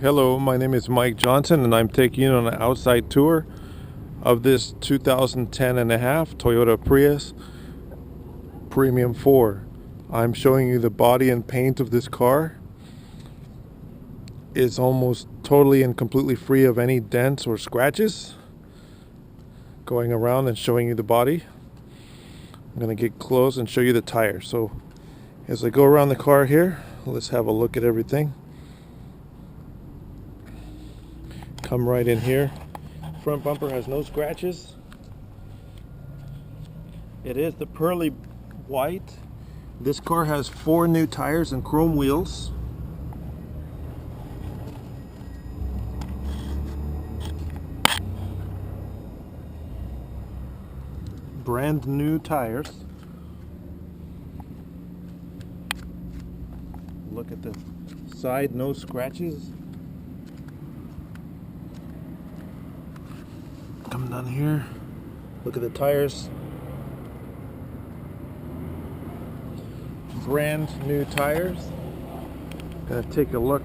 Hello, my name is Mike Johnson and I'm taking you on an outside tour of this 2010 and a half Toyota Prius Premium 4. I'm showing you the body and paint of this car. It's almost totally and completely free of any dents or scratches. Going around and showing you the body. I'm going to get close and show you the tires. So as I go around the car here, let's have a look at everything. Come right in here. Front bumper has no scratches. It is the pearly white. This car has 4 new tires and chrome wheels. Brand new tires. Look at the side, no scratches. Come down here, look at the tires. Brand new tires. Gonna take a look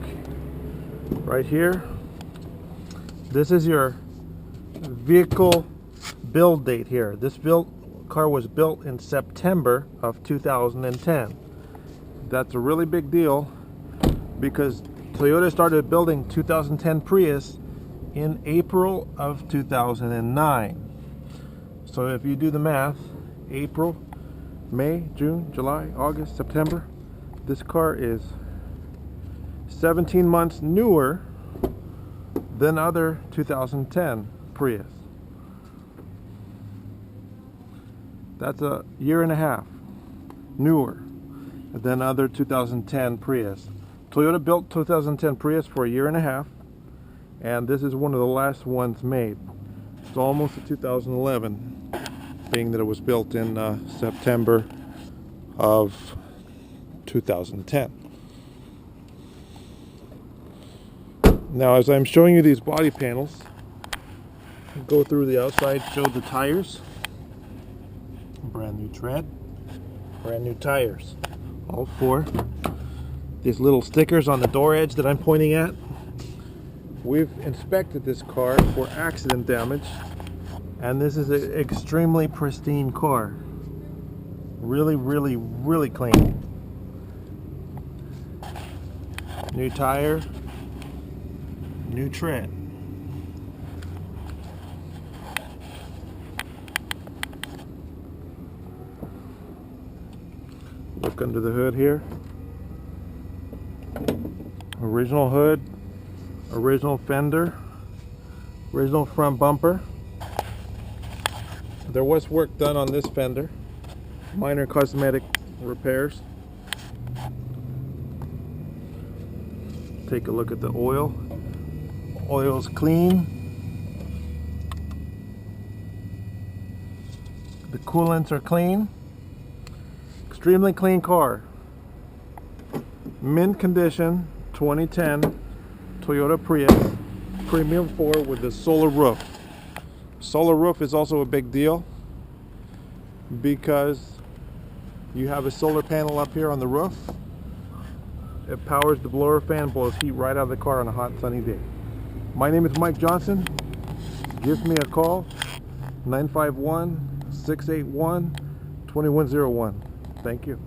right here. This is your vehicle build date here. This car was built in September of 2010. That's a really big deal because Toyota started building 2010 Prius in April of 2009. So if you do the math, April, May, June, July, August, September, this car is 17 months newer than other 2010 Prius. That's a year and a half newer than other 2010 Prius. Toyota built 2010 Prius for a year and a half, and this is one of the last ones made. It's almost a 2011, being that it was built in September of 2010. Now, as I'm showing you these body panels, go through the outside, show the tires. Brand new tread, brand new tires, all 4. These little stickers on the door edge that I'm pointing at. We've inspected this car for accident damage, and this is an extremely pristine car. Really, really, really clean. New tire, new tread. Look under the hood here. Original hood, original fender, original front bumper. There was work done on this fender, minor cosmetic repairs. Take a look at the oil. Oil's clean. The coolants are clean. Extremely clean car. Mint condition 2010 Toyota Prius Premium 4 with the solar roof. Solar roof is also a big deal because you have a solar panel up here on the roof. It powers the blower fan, blows heat right out of the car on a hot sunny day. My name is Mike Johnson. Give me a call, 951-681-2101. Thank you.